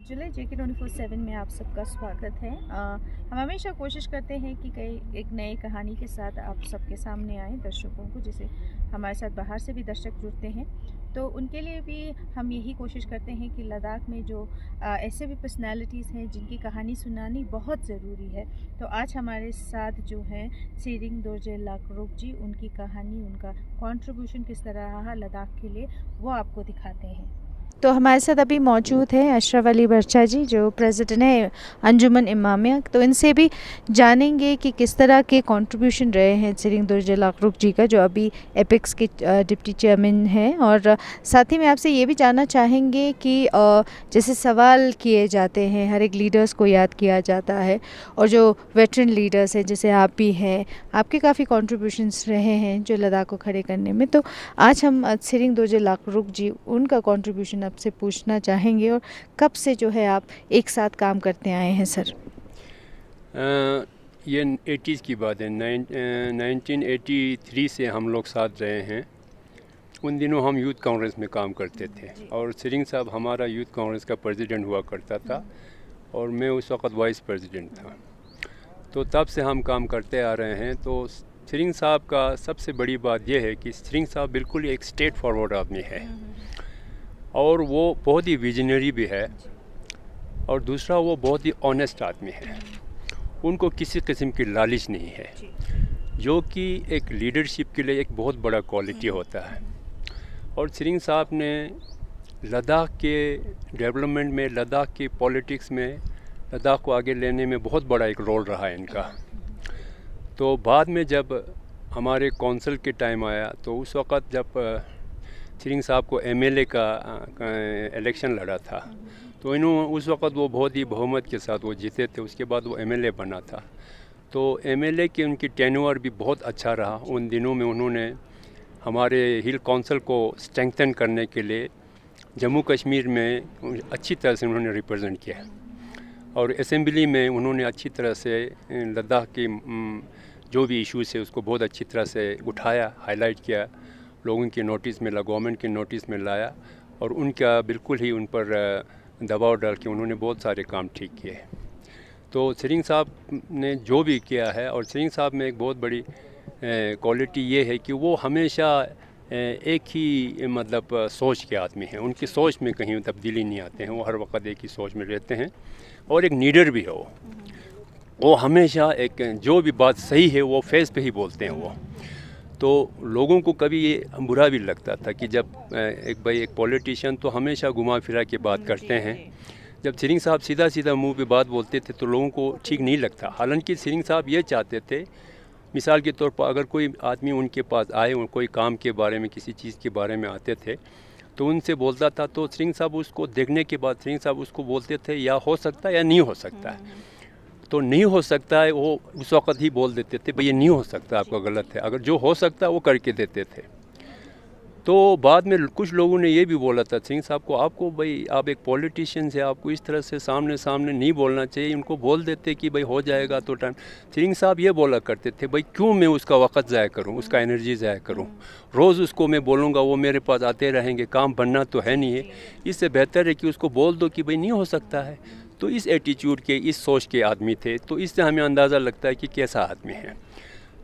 जुलाई JK 24/7 में आप सबका स्वागत है। हम हमेशा कोशिश करते हैं कि कई एक नई कहानी के साथ आप सबके सामने आए दर्शकों को, जैसे हमारे साथ बाहर से भी दर्शक जुड़ते हैं तो उनके लिए भी हम यही कोशिश करते हैं कि लद्दाख में जो ऐसे भी पर्सनालिटीज़ हैं जिनकी कहानी सुनानी बहुत ज़रूरी है। तो आज हमारे साथ जो हैं त्सिरिंग दोरजे लाकरोक जी, उनकी कहानी, उनका कंट्रीब्यूशन किस तरह रहा लद्दाख के लिए, वो आपको दिखाते हैं। तो हमारे साथ अभी मौजूद है अशरफ अली बर्चा जी, जो प्रेसिडेंट है अंजुमन इमामिया। तो इनसे भी जानेंगे कि किस तरह के कंट्रीब्यूशन रहे हैं त्सिरिंग दोरजे लाकरोक जी का, जो अभी एपेक्स के डिप्टी चेयरमैन हैं। और साथ ही में आपसे ये भी जानना चाहेंगे कि जैसे सवाल किए जाते हैं, हर एक लीडर्स को याद किया जाता है, और जो वेटरन लीडर्स हैं जैसे आप भी हैं, आपके काफ़ी कंट्रीब्यूशंस रहे हैं जो लद्दाख को खड़े करने में। तो आज हम त्सिरिंग दोरजे लाकरोक जी, उनका कंट्रीब्यूशन आपसे पूछना चाहेंगे। और कब से जो है आप एक साथ काम करते आए हैं सर? ये 80s की बात है। 1983 से हम लोग साथ रहे हैं। उन दिनों हम यूथ कांग्रेस में काम करते थे और त्सिरिंग साहब हमारा यूथ कांग्रेस का प्रेसिडेंट हुआ करता था और मैं उस वक़्त वाइस प्रेसिडेंट था। तो तब से हम काम करते आ रहे हैं। तो त्सिरिंग साहब का सबसे बड़ी बात यह है कि त्सिरिंग साहब बिल्कुल एक स्ट्रेट फॉरवर्ड आदमी है और वो बहुत ही विजनरी भी है, और दूसरा वो बहुत ही ऑनेस्ट आदमी है। उनको किसी किस्म की लालच नहीं है, जो कि एक लीडरशिप के लिए एक बहुत बड़ा क्वालिटी होता है। और त्सिरिंग साहब ने लद्दाख के डेवलपमेंट में, लद्दाख की पॉलिटिक्स में, लद्दाख को आगे लेने में बहुत बड़ा एक रोल रहा है इनका। तो बाद में जब हमारे कौंसिल के टाइम आया तो उस वक़्त जब त्सिरिंग साहब को MLA का इलेक्शन लड़ा था तो उस वक़्त वो बहुत ही बहुमत के साथ वो जीते थे। उसके बाद वो MLA बना था। तो MLA की उनकी टेन्योर भी बहुत अच्छा रहा। उन दिनों में उन्होंने हमारे हिल काउंसिल को स्ट्रेंथन करने के लिए जम्मू कश्मीर में अच्छी तरह से उन्होंने रिप्रेजेंट किया और असेंबली में उन्होंने अच्छी तरह से लद्दाख की जो भी इश्यूज़ है उसको बहुत अच्छी तरह से उठाया, हाईलाइट किया, लोगों के नोटिस में ला, गवर्नमेंट के नोटिस में लाया और उनका बिल्कुल ही उन पर दबाव डाल के उन्होंने बहुत सारे काम ठीक किए। तो त्सिरिंग साहब ने जो भी किया है, और त्सिरिंग साहब में एक बहुत बड़ी क्वालिटी ये है कि वो हमेशा एक ही मतलब सोच के आदमी हैं। उनकी सोच में कहीं तब्दीली नहीं आते हैं, वो हर वक्त एक ही सोच में रहते हैं और एक लीडर भी है वो हमेशा एक जो भी बात सही है वो फेस पे ही बोलते हैं वो। तो लोगों को कभी ये बुरा भी लगता था कि जब एक पॉलिटिशियन तो हमेशा घुमा फिरा के बात करते हैं, जब त्सिरिंग साहब सीधा सीधा मुंह पे बात बोलते थे तो लोगों को ठीक नहीं लगता। हालांकि त्सिरिंग साहब ये चाहते थे, मिसाल के तौर पर अगर कोई आदमी उनके पास आए और कोई काम के बारे में, किसी चीज़ के बारे में आते थे तो उनसे बोलता था, तो त्सिरिंग साहब उसको देखने के बाद त्सिरिंग साहब उसको बोलते थे या हो सकता है या नहीं हो सकता है। तो नहीं हो सकता है वो उस वक़्त ही बोल देते थे, भाई ये नहीं हो सकता, आपका गलत है। अगर जो हो सकता है वो करके देते थे। तो बाद में कुछ लोगों ने ये भी बोला था त्सिरिंग साहब को, आपको भाई आप एक पॉलिटिशियन से आपको इस तरह से सामने सामने नहीं बोलना चाहिए, उनको बोल देते कि भाई हो जाएगा तो टाइम। त्सिरिंग साहब ये बोला करते थे, भाई क्यों मैं उसका वक़्त ज़ाया करूँ, उसका एनर्जी ज़ाया करूँ, रोज़ उसको मैं बोलूँगा वो मेरे पास आते रहेंगे, काम बनना तो है नहीं है। इससे बेहतर है कि उसको बोल दो कि भाई नहीं हो सकता है। तो इस एटीट्यूड के, इस सोच के आदमी थे। तो इससे हमें अंदाज़ा लगता है कि कैसा आदमी है।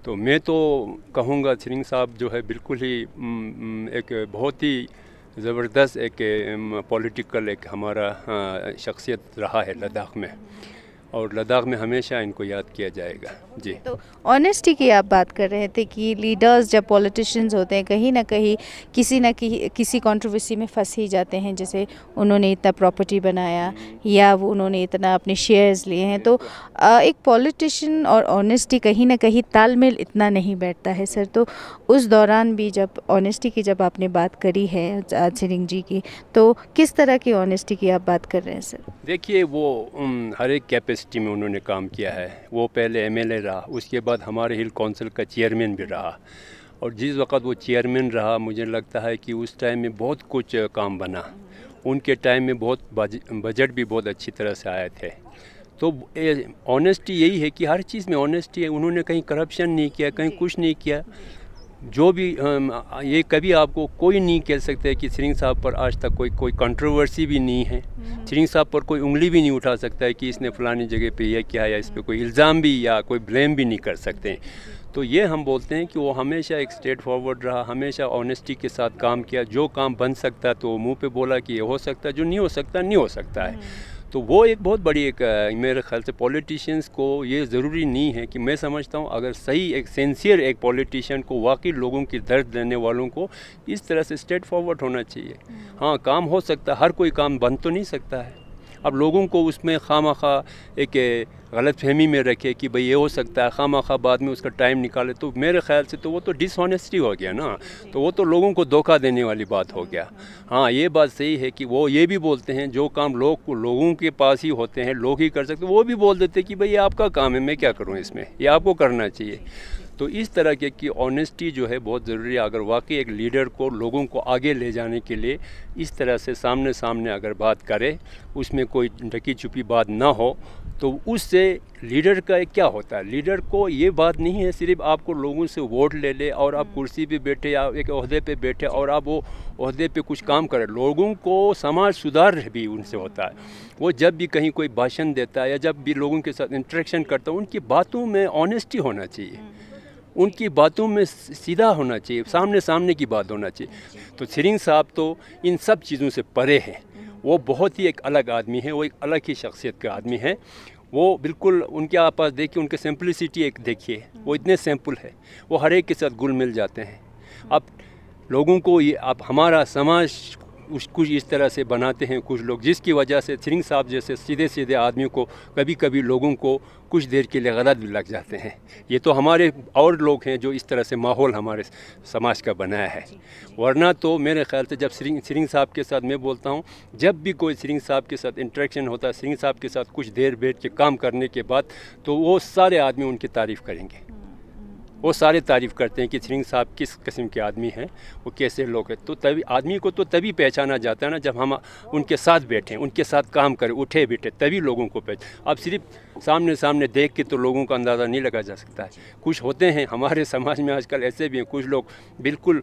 तो मैं तो कहूँगा त्सिरिंग साहब जो है बिल्कुल ही एक बहुत ही ज़बरदस्त एक पॉलिटिकल एक हमारा शख्सियत रहा है लद्दाख में, और लद्दाख में हमेशा इनको याद किया जाएगा। जी। तो ऑनेस्टी की आप बात कर रहे थे कि लीडर्स जब पॉलिटिशियंस होते हैं कहीं ना कहीं किसी न किसी कंट्रोवर्सी में फंस ही जाते हैं, जैसे उन्होंने इतना प्रॉपर्टी बनाया या वो उन्होंने इतना अपने शेयर्स लिए हैं। तो एक पॉलिटिशियन और ऑनेस्टी कहीं ना कहीं तालमेल इतना नहीं बैठता है सर। तो उस दौरान भी जब ऑनेस्टी की जब आपने बात करी है त्सिरिंग जी की, तो किस तरह की ऑनेस्टी की आप बात कर रहे हैं सर? देखिए, वो हर एक कैपेसिटी में उन्होंने काम किया है। वो पहले MLA रहा, उसके बाद हमारे हिल काउंसिल का चेयरमैन भी रहा, और जिस वक़्त वो चेयरमैन रहा मुझे लगता है कि उस टाइम में बहुत कुछ काम बना। उनके टाइम में बहुत बजट भी बहुत अच्छी तरह से आए थे। तो ऑनेस्टी यही है कि हर चीज़ में ऑनेस्टी है। उन्होंने कहीं करप्शन नहीं किया, कहीं कुछ नहीं किया। जो भी ये कभी आपको कोई नहीं कह सकता है कि सिरिंग साहब पर आज तक कोई कंट्रोवर्सी भी नहीं है। सिरिंग साहब पर कोई उंगली भी नहीं उठा सकता है कि इसने फलानी जगह पे यह किया, या इस पर कोई इल्ज़ाम भी या कोई ब्लेम भी नहीं कर सकते हैं। तो ये हम बोलते हैं कि वो हमेशा एक स्ट्रेट फॉरवर्ड रहा, हमेशा ऑनेस्टी के साथ काम किया। जो काम बन सकता तो मुंह पे बोला कि ये हो सकता है, जो नहीं हो सकता नहीं हो सकता है। तो वो एक बहुत बड़ी एक मेरे ख्याल से पॉलिटिशियंस को ये ज़रूरी नहीं है कि, मैं समझता हूँ अगर सही एक सिंसियर एक पॉलिटिशियन को, वाकई लोगों की दर्द देने वालों को इस तरह से स्ट्रेट फॉरवर्ड होना चाहिए। हाँ, काम हो सकता है, हर कोई काम बन तो नहीं सकता है। अब लोगों को उसमें खामखा एक गलतफहमी में रखे कि भाई ये हो सकता है, खामखा बाद में उसका टाइम निकाले, तो मेरे ख्याल से तो वो तो डिसऑनेस्टी हो गया ना, तो वो तो लोगों को धोखा देने वाली बात हो गया। हाँ, ये बात सही है कि वो ये भी बोलते हैं जो काम लोगों के पास ही होते हैं, लोग ही कर सकते, वो भी बोल देते कि भाई ये आपका काम है, मैं क्या करूँ इसमें, ये आपको करना चाहिए। तो इस तरह के की ऑनेस्टी जो है बहुत ज़रूरी है। अगर वाकई एक लीडर को लोगों को आगे ले जाने के लिए इस तरह से सामने सामने अगर बात करे, उसमें कोई ढकी छुपी बात ना हो, तो उससे लीडर का क्या होता है, लीडर को ये बात नहीं है सिर्फ आपको लोगों से वोट ले ले और आप कुर्सी पे बैठे या एक ओहदे पे बैठे और आप वो ओहदे पे कुछ काम करें। लोगों को समाज सुधार भी उनसे होता है। वो जब भी कहीं कोई भाषण देता है या जब भी लोगों के साथ इंटरेक्शन करता है, उनकी बातों में ऑनेस्टी होना चाहिए, उनकी बातों में सीधा होना चाहिए, सामने सामने की बात होना चाहिए। तो सिरिंग साहब तो इन सब चीज़ों से परे हैं। वो बहुत ही एक अलग आदमी है, वो एक अलग ही शख्सियत का आदमी है। वो बिल्कुल, उनके आप पास देखिए, उनके सिंपलिसिटी एक देखिए, वो इतने सिंपल है, वो हर एक के साथ घुल मिल जाते हैं। अब लोगों को ये, अब हमारा समाज कुछ इस तरह से बनाते हैं कुछ लोग, जिसकी वजह से सिरिंग साहब जैसे सीधे सीधे आदमियों को कभी कभी लोगों को कुछ देर के लिए गलत भी लग जाते हैं। ये तो हमारे और लोग हैं जो इस तरह से माहौल हमारे समाज का बनाया है। वरना तो मेरे ख्याल से जब सिरिंग साहब के साथ, मैं बोलता हूँ, जब भी कोई सिरिंग साहब के साथ इंटरेक्शन होता है, सिरिंग साहब के साथ कुछ देर बैठ के काम करने के बाद, तो वो सारे आदमी उनकी तारीफ़ करेंगे। वो सारे तारीफ़ करते हैं कि सिरिंग साहब किस किस्म के आदमी हैं, वो कैसे लोग हैं। तो तभी आदमी को तो तभी पहचाना जाता है ना, जब हम उनके साथ बैठें, उनके साथ काम करें, उठे बैठे, तभी लोगों को अब सिर्फ सामने सामने देख के तो लोगों का अंदाज़ा नहीं लगा जा सकता है। कुछ होते हैं हमारे समाज में आजकल ऐसे भी हैं, कुछ लोग बिल्कुल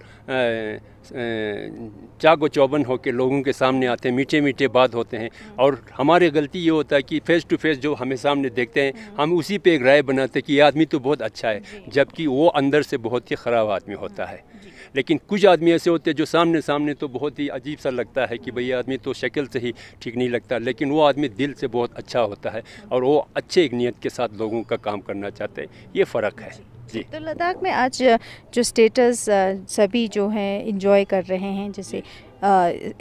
चाको चौबन होकर लोगों के सामने आते हैं, मीठे मीठे बात होते हैं, और हमारी गलती ये होता है कि फेस टू फेस जो हमें सामने देखते हैं, हम उसी पे एक राय बनाते हैं कि ये आदमी तो बहुत अच्छा है, जबकि वो अंदर से बहुत ही ख़राब आदमी होता है। लेकिन कुछ आदमी ऐसे होते हैं जो सामने सामने तो बहुत ही अजीब सा लगता है कि भई आदमी तो शक्ल से ही ठीक नहीं लगता, लेकिन वो आदमी दिल से बहुत अच्छा होता है और वो अच्छे एक नियत के साथ लोगों का काम करना चाहते हैं। ये फ़र्क है जी। तो लद्दाख में आज जो स्टेटस सभी जो हैं इंजॉय कर रहे हैं, जैसे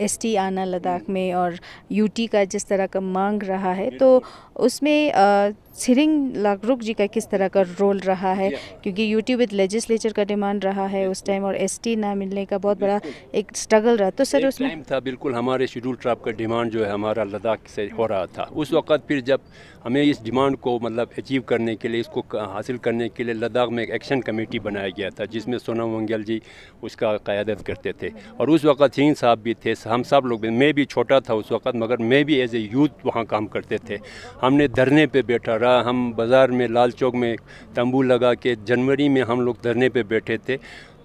एसटी आना लद्दाख में और यूटी का जिस तरह का मांग रहा है, तो उसमें सिरिंग लागरुक जी का किस तरह का रोल रहा है, क्योंकि यूटी विद लेजिस्लेचर का डिमांड रहा है उस टाइम, और एसटी ना मिलने का बहुत बड़ा एक स्ट्रगल रहा। तो सर उसमें टाइम था बिल्कुल हमारे शेड्यूल ट्राइब का डिमांड जो है हमारा लद्दाख से हो रहा था उस वक़्त। फिर जब हमें इस डिमांड को मतलब अचीव करने के लिए, इसको हासिल करने के लिए लद्दाख में एक एक्शन कमेटी बनाया गया था, जिसमें सोनम वंगेल जी उसका क़यादत करते थे, और उस वक़्त सिंह साहब भी थे, हम सब लोग, मैं भी छोटा था उस वक़्त, मगर मैं भी एज ए यूथ वहाँ काम करते थे। हमने धरने पे बैठा रहा, हम बाज़ार में लाल चौक में तंबू लगा के जनवरी में हम लोग धरने पे बैठे थे।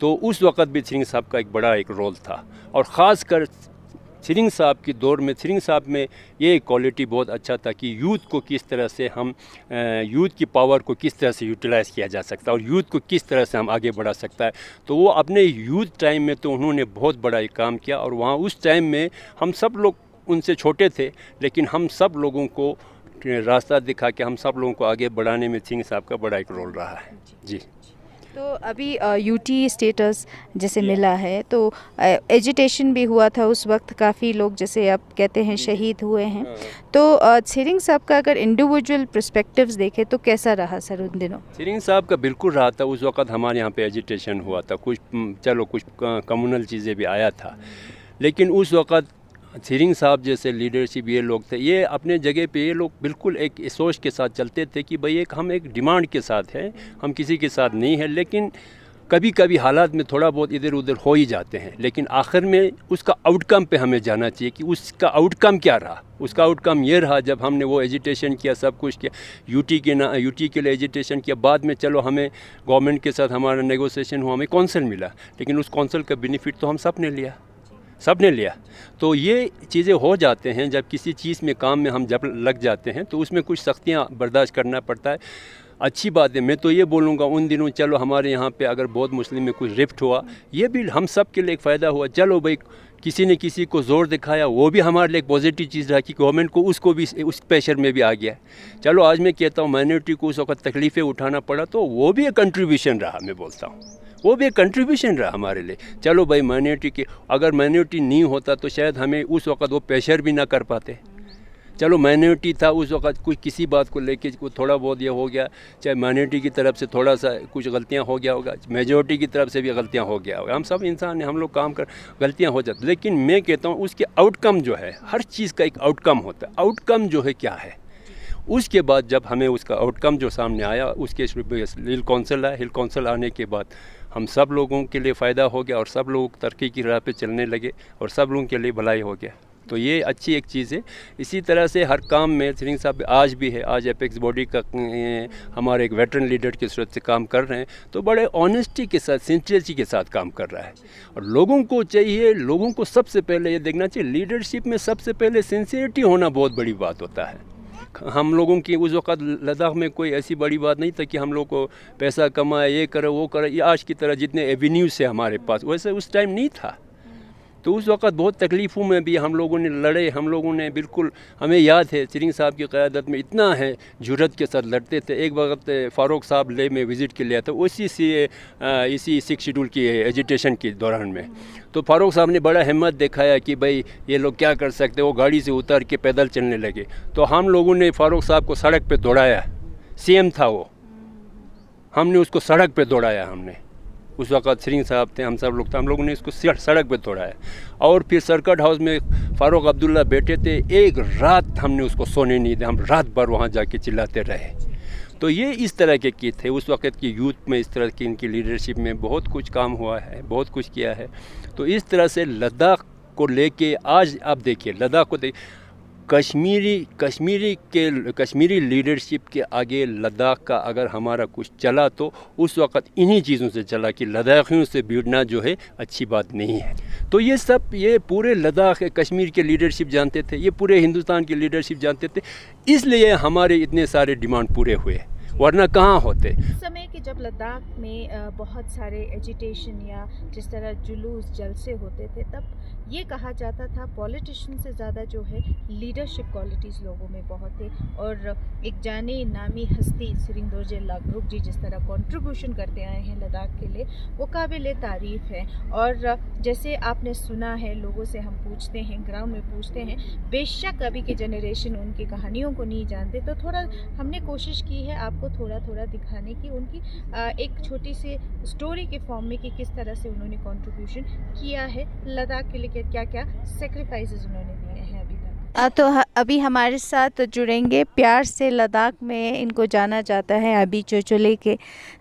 तो उस वक़्त भी सिरिंग साहब का एक बड़ा एक रोल था, और ख़ास कर सिरिंग साहब की दौर में सिरिंग साहब में ये क्वालिटी बहुत अच्छा था कि यूथ को किस तरह से हम यूथ की पावर को किस तरह से यूटिलाइज़ किया जा सकता है और यूथ को किस तरह से हम आगे बढ़ा सकता है। तो वो अपने यूथ टाइम में तो उन्होंने बहुत बड़ा एक काम किया, और वहाँ उस टाइम में हम सब लोग उनसे छोटे थे, लेकिन हम सब लोगों को रास्ता दिखा के हम सब लोगों को आगे बढ़ाने में सिंह साहब का बड़ा एक रोल रहा है जी। तो अभी यूटी स्टेटस जैसे मिला है, तो एजिटेशन भी हुआ था उस वक्त, काफ़ी लोग जैसे आप कहते हैं शहीद हुए हैं। तो सिरिंग साहब का अगर इंडिविजुअल पर्सपेक्टिव्स देखें तो कैसा रहा सर उन दिनों? सिरिंग साहब का बिल्कुल रहा था। उस वक़्त हमारे यहाँ पे एजिटेशन हुआ था, कुछ चलो कुछ कम्युनल चीज़ें भी आया था, लेकिन उस वक़्त सिरिंग साहब जैसे लीडरशिप ये लोग थे, ये अपने जगह पे ये लोग बिल्कुल एक सोच के साथ चलते थे कि भाई हम एक डिमांड के साथ हैं, हम किसी के साथ नहीं है, लेकिन कभी कभी हालात में थोड़ा बहुत इधर उधर हो ही जाते हैं, लेकिन आखिर में उसका आउटकम पे हमें जाना चाहिए कि उसका आउटकम क्या रहा। उसका आउटकम ये रहा, जब हमने वो एजिटेशन किया, सब कुछ किया, यूटी के लिए एजिटेशन किया, बाद में चलो हमें गवर्नमेंट के साथ हमारा नेगोशिएशन हुआ, हमें कौंसल मिला, लेकिन उस कौंसल का बेनिफिट तो हम सब ने लिया। तो ये चीज़ें हो जाते हैं, जब किसी चीज़ में काम में हम जब लग जाते हैं तो उसमें कुछ सख्तियाँ बर्दाश्त करना पड़ता है। अच्छी बात है, मैं तो ये बोलूँगा उन दिनों चलो हमारे यहाँ पे अगर बौद्ध मुस्लिम में कुछ रिफ्ट हुआ, ये भी हम सब के लिए एक फ़ायदा हुआ। चलो भाई किसी ने किसी को ज़ोर दिखाया, वो भी हमारे लिए एक पॉजिटिव चीज़ रहा कि गवर्नमेंट को उसको भी उस प्रेशर में भी आ गया। चलो आज मैं कहता हूँ माइनॉरिटी को उस वक्त तकलीफ़ें उठाना पड़ा, तो वो भी एक कंट्रीब्यूशन रहा, मैं बोलता हूँ वो भी एक कंट्रीब्यूशन रहा हमारे लिए। चलो भाई माइनॉरिटी के, अगर माइनॉरिटी नहीं होता तो शायद हमें उस वक्त वो प्रेशर भी ना कर पाते। चलो माइनॉरिटी था उस वक्त, कुछ किसी बात को लेके थोड़ा बहुत ये हो गया, चाहे माइनॉरिटी की तरफ से थोड़ा सा कुछ गलतियां हो गया होगा, मेजॉरिटी की तरफ से भी गलतियां हो गया होगा, हम सब इंसान हैं, हम लोग काम कर, गलतियां हो जाती। लेकिन मैं कहता हूँ उसके आउटकम जो है, हर चीज़ का एक आउटकम होता है। आउटकम जो है क्या है, उसके बाद जब हमें उसका आउटकम जो सामने आया, उसके हिल कौंसिल आया, हिल कौंसिल आने के बाद हम सब लोगों के लिए फ़ायदा हो गया और सब लोग तरक्की की राह पे चलने लगे और सब लोगों के लिए भलाई हो गया। तो ये अच्छी एक चीज़ है। इसी तरह से हर काम में सिरिंग साहब आज भी है, आज एपेक्स बॉडी का हमारे एक वेटरन लीडर की सूरत से काम कर रहे हैं, तो बड़े ऑनेस्टी के साथ, सिंसियरिटी के साथ काम कर रहा है। और लोगों को चाहिए, लोगों को सबसे पहले ये देखना चाहिए, लीडरशिप में सबसे पहले सिंसियरिटी होना बहुत बड़ी बात होता है। हम लोगों की उस वक़्त लद्दाख में कोई ऐसी बड़ी बात नहीं था कि हम लोग को पैसा कमाए, ये करे वो करे, ये आज की तरह जितने एवेन्यूज़ है हमारे पास, वैसे उस टाइम नहीं था। तो उस वक़्त बहुत तकलीफ़ों में भी हम लोगों ने लड़े, हम लोगों ने बिल्कुल, हमें याद है सिरिंग साहब की क़यादत में इतना है जुर्रत के साथ लड़ते थे। एक वक्त फ़ारूक साहब ले में विज़िट के लिए था, उसी से इसी 6 शेड्यूल की एजिटेशन के दौरान में, तो फ़ारूक साहब ने बड़ा हिम्मत दिखाया कि भाई ये लोग क्या कर सकते, वो गाड़ी से उतर के पैदल चलने लगे। तो हम लोगों ने फ़ारूक साहब को सड़क पर दौड़ाया, CM था वो, हमने उसको सड़क पर दौड़ाया। हमने उस वक़्त सिरिंग साहब थे, हम सब लोग थे, हम लोगों ने इसको सड़क पे दौड़ाया। और फिर सर्किट हाउस में फ़ारूक अब्दुल्ला बैठे थे, एक रात हमने उसको सोने नहीं दिया, हम रात भर वहाँ जाके चिल्लाते रहे। तो ये इस तरह के थे उस वक़्त की यूथ में, इस तरह की इनकी लीडरशिप में बहुत कुछ काम हुआ है, बहुत कुछ किया है। तो इस तरह से लद्दाख को लेके आज आप देखिए, लद्दाख को कश्मीरी लीडरशिप के आगे लद्दाख का अगर हमारा कुछ चला तो उस वक़्त इन्हीं चीज़ों से चला कि लद्दाखियों से भिड़ना जो है अच्छी बात नहीं है। तो ये सब, ये पूरे लद्दाख कश्मीर के लीडरशिप जानते थे, ये पूरे हिंदुस्तान की लीडरशिप जानते थे, इसलिए हमारे इतने सारे डिमांड पूरे हुए, वरना कहाँ होते। उस समय कि जब लद्दाख में बहुत सारे एजिटेशन या जिस तरह जुलूस जलसे होते थे, तब ये कहा जाता था पॉलिटिशियन से ज़्यादा जो है लीडरशिप क्वालिटीज़ लोगों में बहुत थे। और एक जाने नामी हस्ती सिरिंग दोरजे लागरुक जी जिस तरह कंट्रीब्यूशन करते आए हैं लद्दाख के लिए, वो काबिल तारीफ़ है। और जैसे आपने सुना है, लोगों से हम पूछते हैं, ग्राउंड में पूछते हैं, बेशक अभी की जनरेशन उनकी कहानियों को नहीं जानते, तो थोड़ा हमने कोशिश की है आपको थोड़ा थोड़ा दिखाने की, उनकी एक छोटी सी स्टोरी के फॉर्म में कि किस तरह से उन्होंने कंट्रीब्यूशन किया है लद्दाख के लिए, क्या क्या सेक्रीफाइसेस उन्होंने दिए हैं अभी तक। तो अभी हमारे साथ जुड़ेंगे, प्यार से लद्दाख में इनको जाना जाता है अभी चोचोले के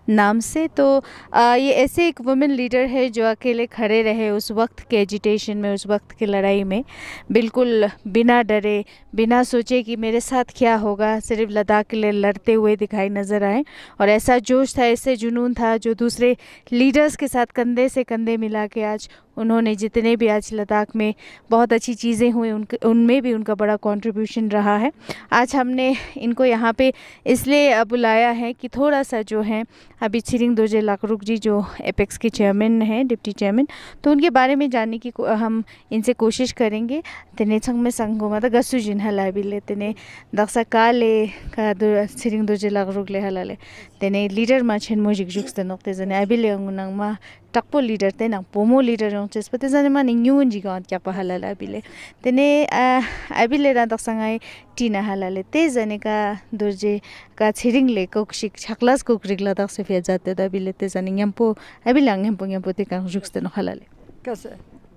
नाम से। तो ये ऐसे एक वुमेन लीडर है जो अकेले खड़े रहे उस वक्त के एजिटेशन में, उस वक्त की लड़ाई में, बिल्कुल बिना डरे, बिना सोचे कि मेरे साथ क्या होगा, सिर्फ लद्दाख के लिए लड़ते हुए दिखाई नज़र आए। और ऐसा जोश था, ऐसे जुनून था जो दूसरे लीडर्स के साथ कंधे से कंधे मिला के आज उन्होंने, जितने भी आज लद्दाख में बहुत अच्छी चीज़ें हुई उनमें भी उनका बड़ा कंट्रीब्यूशन रहा है। आज हमने इनको यहाँ पे इसलिए बुलाया है कि थोड़ा सा जो है अभी सिरिंग दोरजे लागरुक जी जो एपेक्स के चेयरमैन हैं, डिप्टी चेयरमैन, तो उनके बारे में जानने की हम इनसे कोशिश करेंगे। तेने संग में संगो मतलब गसु जिन हला भी ले तेने दक्सा काले का सिरिंग दोरजे लागरुक ले हला ले तेने लीडर मा छेन मोजिक जुक्स ते नोक्ते जने अभी ले अंगुनंग मा टक्पो लीडर ते ना पोमो लीडर हों चेस पते जाने मा निन्यून जी गांव क्या पहला ला बिले तेने अभी ले रात संगाई टीना हलाले ते जाने का दोरजे का छिरिंग ले कोक्शिक छकलास कोक्रिक लद्दाख से फिर जाते दा बिले ते जाने यंपो अभी लांग यंपो ते का जुक्स ते नो हलाले कैसे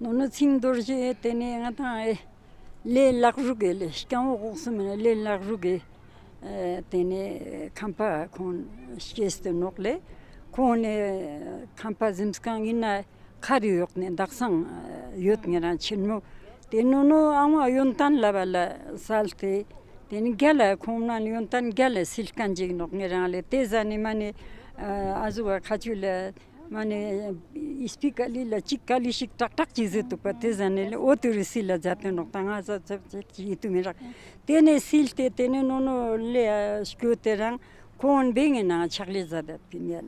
नोनो सिंग दोरजे तेने ngata ले लागरुगे ले स्काउ गोस में ले लागरुगे तेने खंपा कोन स्केस ते नोकले 코네 캄파짐스강이나 카리욕네 daksan yotngeran chinmo tenuno ama yontan labala salte ten gala komnan yontan gala silkanjig nokngerale tezani mane azuga khachula mane ispikali la chikali shik tak tak chize to patezane le oturisi la jate noktanga sa chitumira tene silte tene nono le skuterang kon bingena chakle zadat pinyal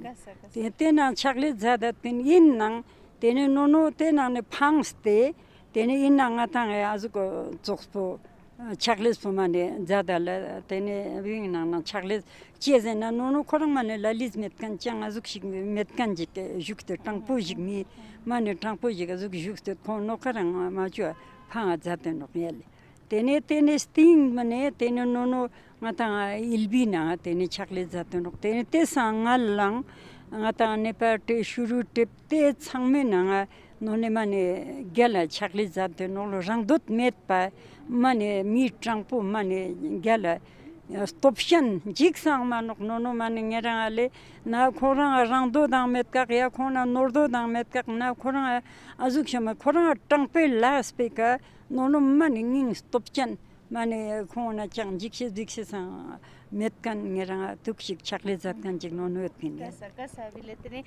tena chakle zadat pin innang tene nono tena ne phangste tene innanga tanga azuko zokspo chakles pomane zadala tene bingena na chakles chezena nono korangmane laliz metkan chang azuk shik metkan jik jukte tangpo jikmi mane tangpo jik azuk jukte kon no karang ma jua phanga zaten no yel tene sting mane tene nono ngata ilbina tene chakle zaten no tene te sangal lang ngata ne parte shuru tep te changme na none mane gela chakle zaten no rang dot met pa mane mi trangpo mane gela stoption jiksang manok nono mane ngerangale na khorang rangdo dang met ka ya khona nordo dang met ka na khorang azuk shama khorang tangpe la speaker nono mane nging stoption mane khona chang jikse sang metkan ngeranga tukshik chakle zatkan jig nono yotpin kasa biletne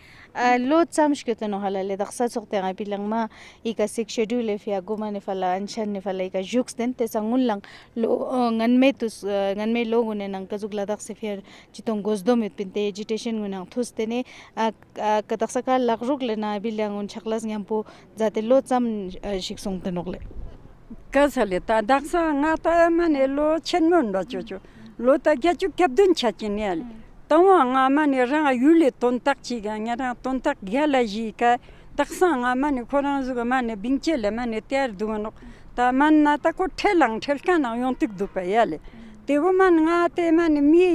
lo chamshkete no halale daksa chokte nga bilangma ika sik schedule fia gumane fala anchan ne fala ika juxten te sangul lang lo nganme logune nang kazugla dakse fia chitong gozdom yotpinte agitation gunang thustene ka daksa ka lagruk le na bilangun chaklas ngampo jate lo cham shiksong tenokle kasale ta daksa ngata mane lo chenmon da chocho lota gyachu kyabdun chachinel tawa nga mane ranga yule tontak chiga ngara tontak gyalaji ka taksa nga mane khorang zuga mane bingchele mane ter duno ta man na ta ko thelang thelkana yontik dupa yale tewo man nga te mane mi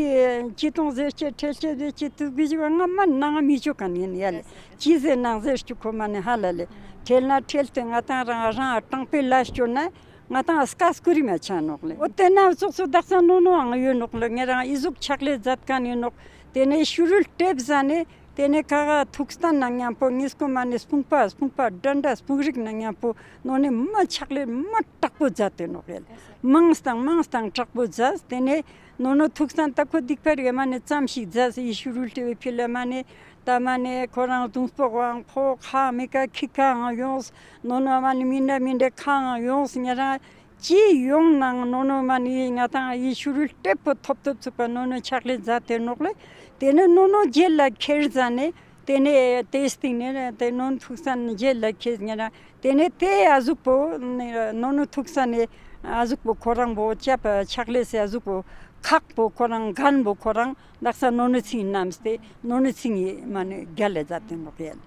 chitong zeche thelche de chitu bijiwa nga man nga mi chokan yale chize na zechu ko mane halale thelna thelte nga ta ranga tangpe lashchona ngata skas kuri ma chanokle otena so daksa nono ang yunokle ngera izuk chakle zatkan yunok tene shurul tebzane tene kaga thukstan nangyam po nisko mane spungpa danda spungrik nangyam po none ma chakle ma takpo jate nokel mangstang takpo jas tene nono thukstan takko dikpari mane chamshi jas ishurul tebe pile mane tamane korang tungspogwang po kha meka khika yons nono mani minde kha yons nyara ji yong nang nono mani ngata I shurul tep top supa nono chakle zate nokle tene nono jella kherzane tene testing ne te non thuksan jella kheznyara tene te azupo nono thuksane azupo korang bo chap chakle se azupo khakpo korang ganbo korang daksa nono sing namste nono sing mane gale jate nokel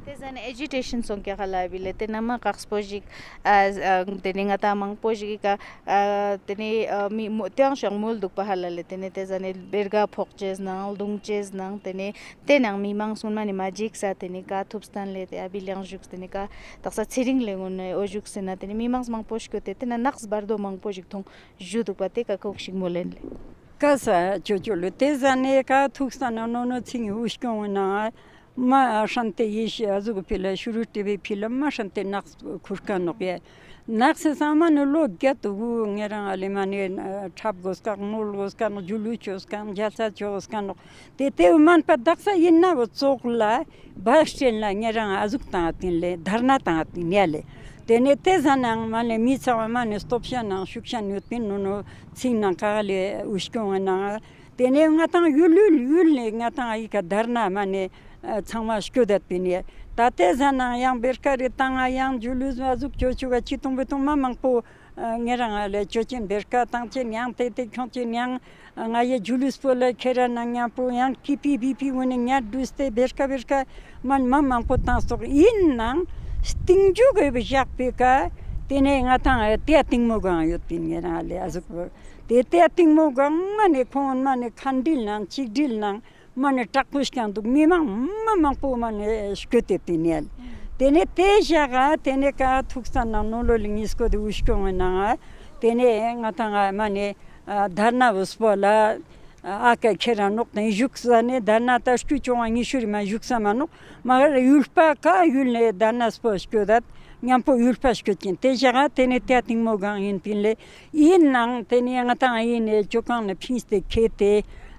tezan agitation song kya khala bile te nama qaxpojik tene ngata mang pojik ka tene mi tyang shang mol duk pahalale tene tezan berga phokjes nang dungches nang tene tenang mi mang sun mani magic sa tene ka thupstan le te abilang juk tene ka taksa chiring lengon ojuk sena tene mi mang poshko te tena naqs bardo mang pojik thong judu pate ka kokshik molen le kasa chocholo tezan ka thupstan no ching ushko na ma shante yish azugo pila shuru tv film ma shante naqs kurkan noqya naqs saman lo get gu ngerang alemani thap goska nol goska no juluchos kan jalsa chos kan te man pa daksa yinna go chokla bashen la ngerang azuk ta tinle dharna ta tinele tene te zanang mane mi chawa mane stopshan na shukshan yutpin no sinna kale ushko na tene ngata yul ngata ika dharna mane changma shkodat pinie tate zana yang berkari tanga yang juluz azuk chochuga chitung betung mamang po ngerang le chochin berka tangchen yang te khonchen yang ngaye juluz pole khera nang po yang kipi bipi wone nya duste berka man mamang po tansok innang stingju ge bijak peka tene ngata te tingmo ga yot pin ngerang le azuk te tingmo ga mane khon mane khandil nang chigdil nang mane takpushkan duk mimang mamang po mane shkote pinel tene te jaga tene ka thuksan na no lingis ko de ushko na tene ngata mane dharna uspola आके खेरा नुकते युक्सा ने दाना तस्टु चोंगी शुरू में युक्सा मानो मगर यूल्पा का यूल्ने दाना sports को दात यहाँ पर यूल्पा स्कोचिन ते जगह तेने त्यातिंग मोगा इन पिले इन नांग तेने यहाँ ता इन चोकान फिंस्ते खेते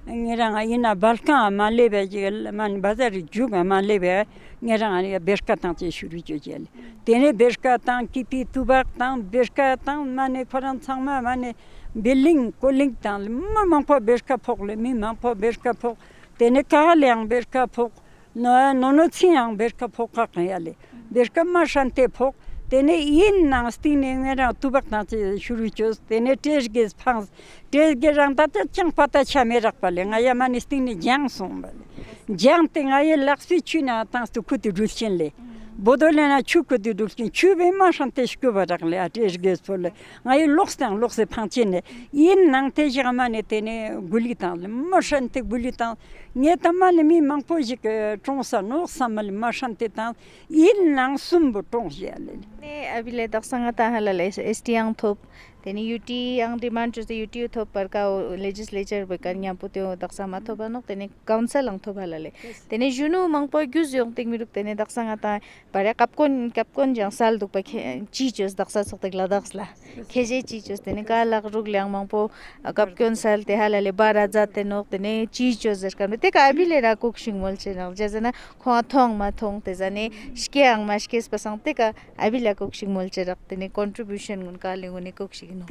ngerang ina balkan malebe jel man bazar juga malebe ngerang berka tan te shuru jel tene berka tan kipi tubak tan berka tan mane faran tangma mane billing koling tan man pa berka pokle mi man pa berka pok tene kaleng berka pok no tiang berka pok yale berka mashante pok tene in nang stine ngera tubak na shuru chos tene tejges pans tejgerang ta chang pata chamerak pale ngaya man stine jang sombale jang te ngaya laksi chuna tan stu kutu dulchenle bodolena chukutu dulchen chube ma chante shkubarakle tejges pole ngaya lokse pantine in nang tejramane tene gulitan ma chante gulitan Nietamal mi mangpojik tronsa no samal machante tan il nang sumbu tronjale ne abile daksanga ta halale estiang thop teni UT ang demand just the UT thop par ka legislature bekan nya putyo daksama thoba nok teni council ang thoba halale teni junu mangpo gyuz yong ting miruk teni daksanga ta bare kapkon jang sal duk pa chichos daksa sok la daksla kheje chichos teni ka lag rug lyang mangpo kapkon sal te halale bara jate nok teni chichos kan te ka abile ra cookshing mol chena jazana khwa thong ma thong te jane ske ang ma ske pasang te ka abile cookshing mol cherak teni contribution gun ka lengone cookshing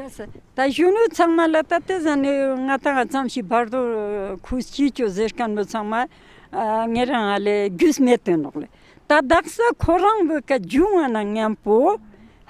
ta junu tsangmala ta te zane ngata tsamshi bardo khuschicho zerkan bo tsangma ngera ale gusmeten nokle ta daksa khorang bo ka jungana nyampo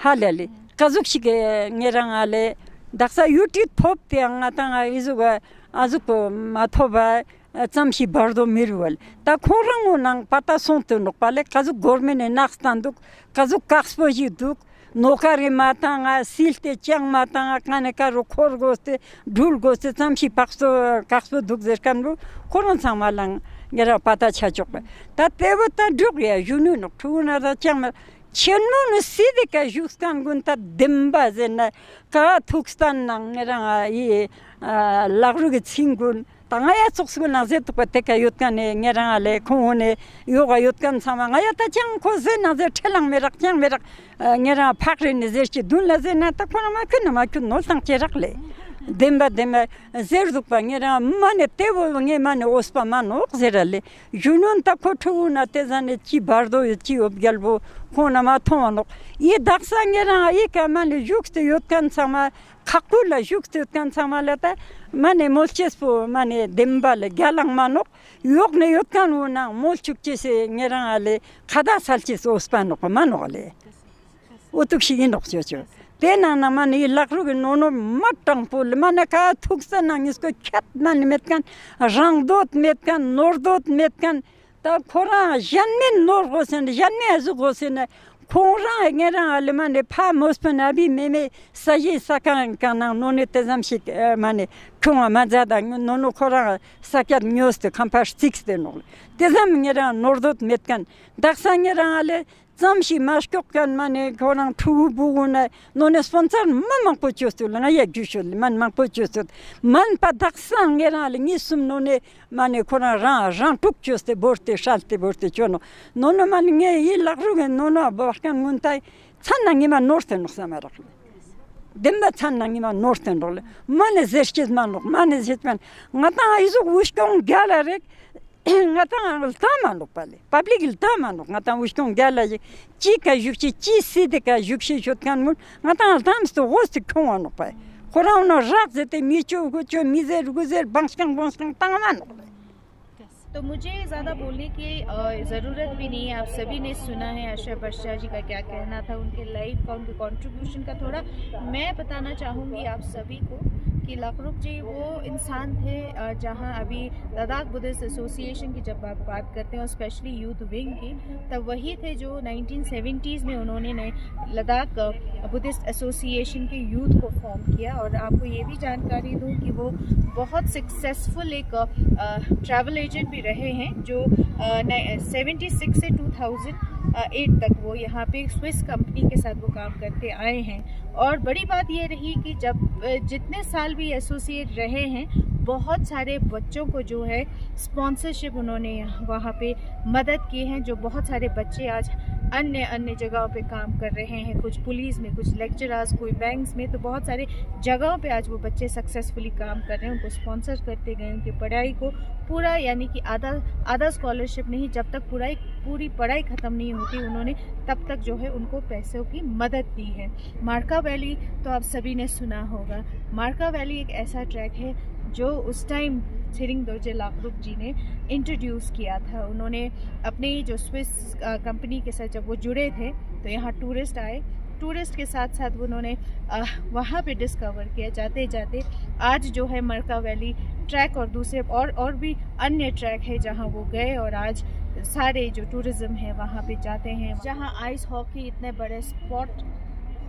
halale kazukshi ke ngera ale daksa yuti thop te ngata izuga azuko mathoba tsamshi bardo mirwal ta khorang nang pata sonte nokpale kazuk gormene nakstanduk kazuk kaxpoji duk nokari matanga silte chang matanga kaneka ro khorgoste dhulgoste tsamshi pakso kaxpo duk zerkanbu koron samalang gera pata chachok ta tevota dugya junu no tuna da chang chenno no sidika juskan gunta demba zena ka thukstan nang ngera I lagruge chingun tangaya tsuksugun naze tukwa teka yutkan ngerang ale kongone yoga yutkan sama ngaya ta chang kose naze telang merak ngerang pakre nezerchi dun laze na ta kona ma kun no tang cherak le demba zer dukpa ngerang mane tevo nge mane ospa mano zerale junun ta kotu na tezane chi bardo chi obgalbo kona ma tono I daksa ngerang I ka mane jukste yutkan sama kakula jukste yutkan sama lata mane molchespo mane dembale galang manok yokne yotkan una molchukchese ngerang ale khada salchis ospano manole otukshigi nokchocho tena na mane lakrug nono matang pol mane ka thuksa nangisko chat mane metkan rangdot metkan nordot metkan ta khora janne norgosen janne azugosen Kora ngera alemane pa mospanabi meme saji sakan kana none tezamshik mane kuma mazada nono kora sakat nyoste kampash sixte nol tezam ngera nordot metkan daksa ngera ale zamshi mashkok kan mane kora tubuna none sponsor man pochostul na ya jushul man pochostul man pa daksa ngera ale nisum none mane kora ran tukchoste borte shalte borte chono nono man nge ilagruge nono kan muntai tsanangima norten noxamarak demba tsanangima norten role mane zerchiz manok mane zetman ngata izu ushkon galarek ngata altamanok pale public altamanok ngata ushkon galarek chika jukchi chi sideka jukchi jotkan mun ngata altamsto host konanok pa korona rak zete micho gocho mizer guzer bangskan tamanok तो मुझे ज़्यादा बोलने की ज़रूरत भी नहीं है आप सभी ने सुना है आशा वर्षा जी का क्या कहना था उनके लाइफ का उनके कंट्रीब्यूशन का थोड़ा मैं बताना चाहूँगी आप सभी को कि लखरुक जी वो इंसान थे जहाँ अभी लद्दाख बुद्धिस्ट एसोसिएशन की जब आप बात करते हैं और स्पेशली यूथ विंग की तब वही थे जो 1970s में उन्होंने लद्दाख बुद्धिस्ट एसोसिएशन के यूथ को फॉर्म किया और आपको ये भी जानकारी दूँ कि वो बहुत सक्सेसफुल एक ट्रैवल एजेंट भी रहे हैं जो 76 से 2008 तक वो यहाँ पे स्विस कंपनी के साथ वो काम करते आए हैं और बड़ी बात ये रही कि जब जितने साल भी एसोसिएट रहे हैं बहुत सारे बच्चों को जो है स्पॉन्सरशिप उन्होंने वहाँ पे मदद की है। जो बहुत सारे बच्चे आज अन्य अन्य जगहों पे काम कर रहे हैं, कुछ पुलिस में, कुछ लेक्चरर्स, कोई बैंक्स में, तो बहुत सारे जगहों पे आज वो बच्चे सक्सेसफुली काम कर रहे हैं। उनको स्पॉन्सर करते गए, उनकी पढ़ाई को पूरा, यानी कि आधा स्कॉलरशिप नहीं, जब तक पूरी पढ़ाई ख़त्म नहीं होती उन्होंने तब तक जो है उनको पैसों की मदद दी है। मार्का वैली तो आप सभी ने सुना होगा। मार्का वैली एक ऐसा ट्रैक है जो उस टाइम त्सिरिंग दोरजे लाकरुक जी ने इंट्रोड्यूस किया था। उन्होंने अपनी जो स्विस कंपनी के साथ जब वो जुड़े थे तो यहाँ टूरिस्ट आए, टूरिस्ट के साथ साथ उन्होंने वहाँ पे डिस्कवर किया। जाते जाते आज जो है मार्का वैली ट्रैक और दूसरे और भी अन्य ट्रैक है जहाँ वो गए, और आज सारे जो टूरिज़्म है वहाँ पे जाते हैं। जहाँ आइस हॉकी इतने बड़े स्पॉट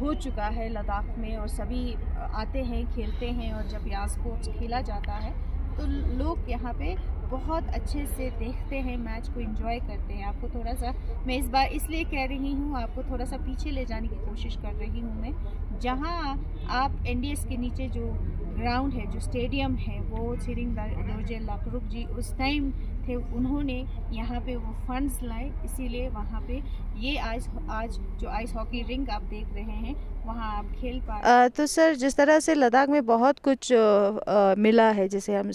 हो चुका है लद्दाख में, और सभी आते हैं, खेलते हैं, और जब यहाँ स्पोर्ट्स खेला जाता है तो लोग यहाँ पे बहुत अच्छे से देखते हैं, मैच को एंजॉय करते हैं। आपको थोड़ा सा, मैं इस बार इसलिए कह रही हूँ, आपको थोड़ा सा पीछे ले जाने की कोशिश कर रही हूँ मैं। जहाँ आप एनडीएस के नीचे जो ग्राउंड है, जो स्टेडियम है, वो त्सिरिंग दोरजे लाकरुक जी उस टाइम थे, उन्होंने यहाँ पे वो फंड्स लाए, इसीलिए वहाँ पे ये आज जो आइस हॉकी रिंग आप देख रहे हैं वहाँ आप खेल पा। तो सर, जिस तरह से लद्दाख में बहुत कुछ मिला है, जैसे हम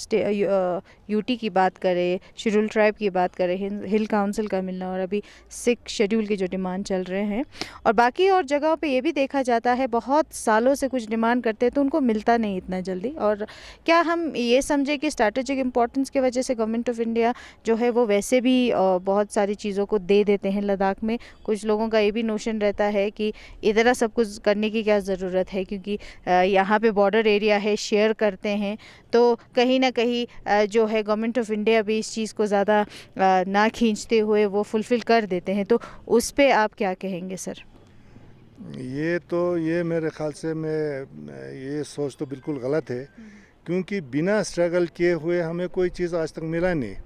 यूटी की बात करें, शेड्यूल ट्राइब की बात करें, हिल काउंसिल का मिलना, और अभी 6 शेड्यूल की जो डिमांड चल रहे हैं, और बाकी और जगहों पे ये भी देखा जाता है बहुत सालों से कुछ डिमांड करते हैं तो उनको मिलता नहीं इतना जल्दी। और क्या हम ये समझे कि स्ट्रैटेजिक इम्पोर्टेंस की वजह से गवर्नमेंट ऑफ इंडिया जो है वो वैसे भी बहुत सारी चीज़ों को दे देते हैं लद्दाख में? कुछ लोगों का ये भी नोशन रहता है कि इधर सब कुछ करने की क्या ज़रूरत है, क्योंकि यहाँ पे बॉर्डर एरिया है, शेयर करते हैं, तो कहीं ना कहीं जो है गवर्नमेंट ऑफ इंडिया भी इस चीज़ को ज़्यादा ना खींचते हुए वो फुलफ़िल कर देते हैं। तो उस पे आप क्या कहेंगे सर? ये मेरे ख्याल से ये सोच तो बिल्कुल गलत है, क्योंकि बिना स्ट्रगल किए हुए हमें कोई चीज़ आज तक मिला नहीं,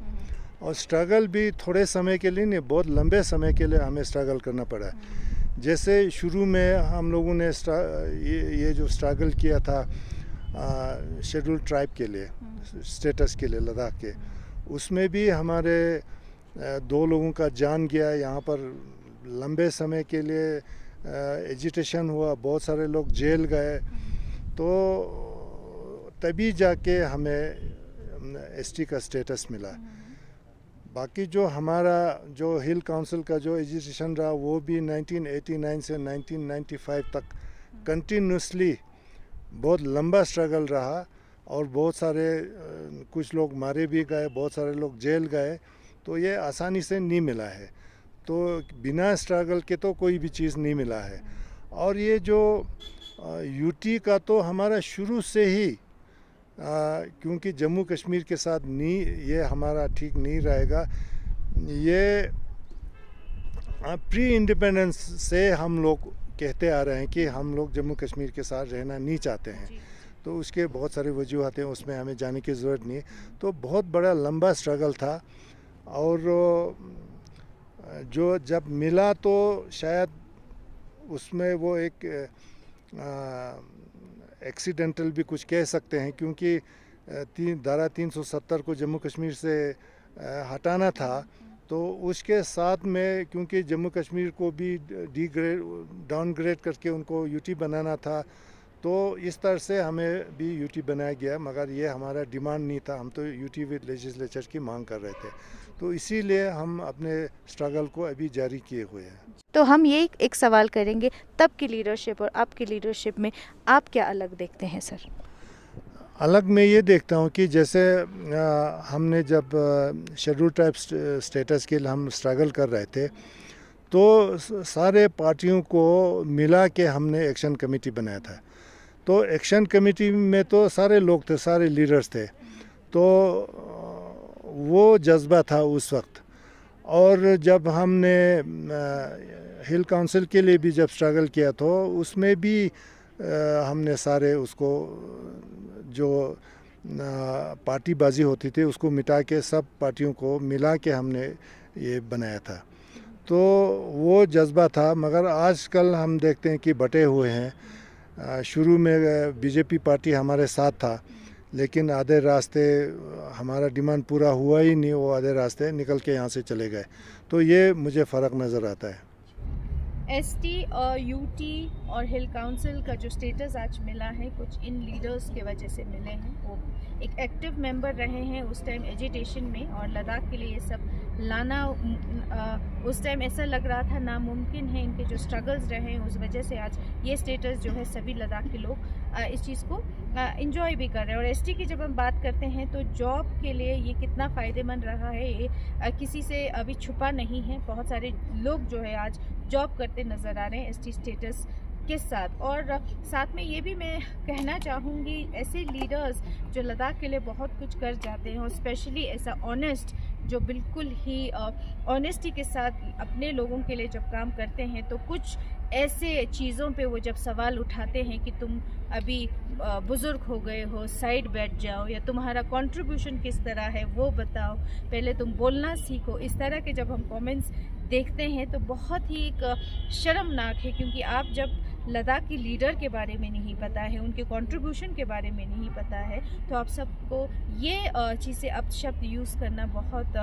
और स्ट्रगल भी थोड़े समय के लिए नहीं, बहुत लंबे समय के लिए हमें स्ट्रगल करना पड़ा। जैसे शुरू में हम लोगों ने ये जो स्ट्रगल किया था शेड्यूल ट्राइब के लिए, स्टेटस के लिए लद्दाख के, उसमें भी हमारे 2 लोगों का जान गया। यहाँ पर लंबे समय के लिए एजिटेशन हुआ, बहुत सारे लोग जेल गए, तो तभी जाके हमें एसटी का स्टेटस मिला। बाकी जो हमारा जो हिल काउंसिल का जो एजिटेशन रहा वो भी 1989 से 1995 तक कंटिन्यूसली बहुत लंबा स्ट्रगल रहा, और बहुत सारे कुछ लोग मारे भी गए, बहुत सारे लोग जेल गए, तो ये आसानी से नहीं मिला है। तो बिना स्ट्रगल के तो कोई भी चीज़ नहीं मिला है। और ये जो यूटी का तो हमारा शुरू से ही क्योंकि जम्मू कश्मीर के साथ ये हमारा ठीक नहीं रहेगा। ये प्री इंडिपेंडेंस से हम लोग कहते आ रहे हैं कि हम लोग जम्मू कश्मीर के साथ रहना नहीं चाहते हैं, तो उसके बहुत सारे वजूहत हैं, उसमें हमें जाने की ज़रूरत नहीं। तो बहुत बड़ा लंबा स्ट्रगल था, और जो जब मिला तो शायद उसमें वो एक एक्सीडेंटल भी कुछ कह सकते हैं, क्योंकि धारा 370 को जम्मू कश्मीर से हटाना था, तो उसके साथ में क्योंकि जम्मू कश्मीर को भी डाउनग्रेड करके उनको यूटी बनाना था, तो इस तरह से हमें भी यूटी बनाया गया, मगर ये हमारा डिमांड नहीं था। हम तो यूटी विद लेजिस्लेचर की मांग कर रहे थे, तो इसीलिए हम अपने स्ट्रगल को अभी जारी किए हुए हैं। तो हम ये एक सवाल करेंगे, तब की लीडरशिप और अब की लीडरशिप में आप क्या अलग देखते हैं सर? अलग मैं ये देखता हूँ कि जैसे हमने जब शेड्यूल ट्राइब स्टेटस के लिए हम स्ट्रगल कर रहे थे, तो सारे पार्टियों को मिला के हमने एक्शन कमेटी बनाया था। तो एक्शन कमेटी में तो सारे लोग थे, सारे लीडर्स थे, तो वो जज्बा था उस वक्त। और जब हमने हिल काउंसिल के लिए भी जब स्ट्रगल किया तो उसमें भी हमने सारे उसको जो पार्टीबाजी होती थी उसको मिटा के सब पार्टियों को मिला के हमने ये बनाया था। तो वो जज्बा था, मगर आजकल हम देखते हैं कि बटे हुए हैं। शुरू में बीजेपी पार्टी हमारे साथ था लेकिन आधे रास्ते हमारा डिमांड पूरा हुआ ही नहीं, वो आधे रास्ते निकल के यहाँ से चले गए। तो ये मुझे फ़र्क नज़र आता है। एसटी और यूटी और हिल काउंसिल का जो स्टेटस आज मिला है कुछ इन लीडर्स के वजह से मिले हैं। वो एक एक्टिव मेंबर रहे हैं उस टाइम एजिटेशन में, और लद्दाख के लिए ये सब लाना उस टाइम ऐसा लग रहा था नामुमकिन है। इनके जो स्ट्रगल्स रहे उस वजह से आज ये स्टेटस जो है सभी लद्दाख के लोग इस चीज़ को इंजॉय भी कर रहे हैं। और एसटी की जब हम बात करते हैं तो जॉब के लिए ये कितना फ़ायदेमंद रहा है ये किसी से अभी छुपा नहीं है। बहुत सारे लोग जो है आज जॉब करते नज़र आ रहे हैं एसटी स्टेटस के साथ। और साथ में ये भी मैं कहना चाहूँगी, ऐसे लीडर्स जो लद्दाख के लिए बहुत कुछ कर जाते हैं और स्पेशली ऐसा ऑनेस्ट जो बिल्कुल ही ऑनेस्टी के साथ अपने लोगों के लिए जब काम करते हैं तो कुछ ऐसे चीज़ों पे वो जब सवाल उठाते हैं कि तुम अभी बुज़ुर्ग हो गए हो, साइड बैठ जाओ, या तुम्हारा कंट्रीब्यूशन किस तरह है वो बताओ, पहले तुम बोलना सीखो, इस तरह के जब हम कमेंट्स देखते हैं तो बहुत ही एक शर्मनाक है। क्योंकि आप जब लद्दाख की लीडर के बारे में नहीं पता है, उनके कंट्रीब्यूशन के बारे में नहीं पता है, तो आप सबको ये चीज़ें अपशब्द यूज़ करना बहुत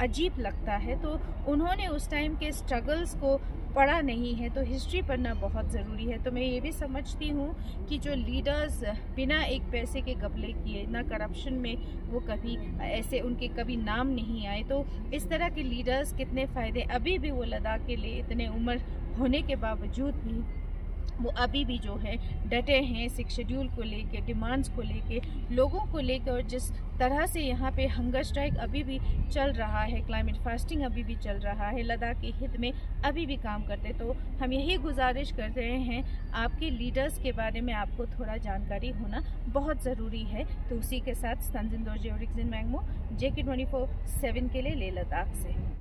अजीब लगता है। तो उन्होंने उस टाइम के स्ट्रगल्स को पढ़ा नहीं है, तो हिस्ट्री पढ़ना बहुत ज़रूरी है। तो मैं ये भी समझती हूँ कि जो लीडर्स बिना एक पैसे के घपले किए, ना करप्शन में वो कभी ऐसे उनके कभी नाम नहीं आए, तो इस तरह के लीडर्स कितने फ़ायदे अभी भी वो लद्दाख के लिए इतने उम्र होने के बावजूद भी वो अभी भी जो है डटे हैं 6 शेड्यूल को लेके, डिमांड्स को लेके, लोगों को लेकर। और जिस तरह से यहाँ पे हंगर स्ट्राइक अभी भी चल रहा है, क्लाइमेट फास्टिंग अभी भी चल रहा है, लद्दाख के हित में अभी भी काम करते। तो हम यही गुजारिश कर रहे हैं, आपके लीडर्स के बारे में आपको थोड़ा जानकारी होना बहुत ज़रूरी है। तो उसी के साथ तंजिन दोरजे और रिक्जिन मैंगमो, JK24/7 के लिए लेह लद्दाख से।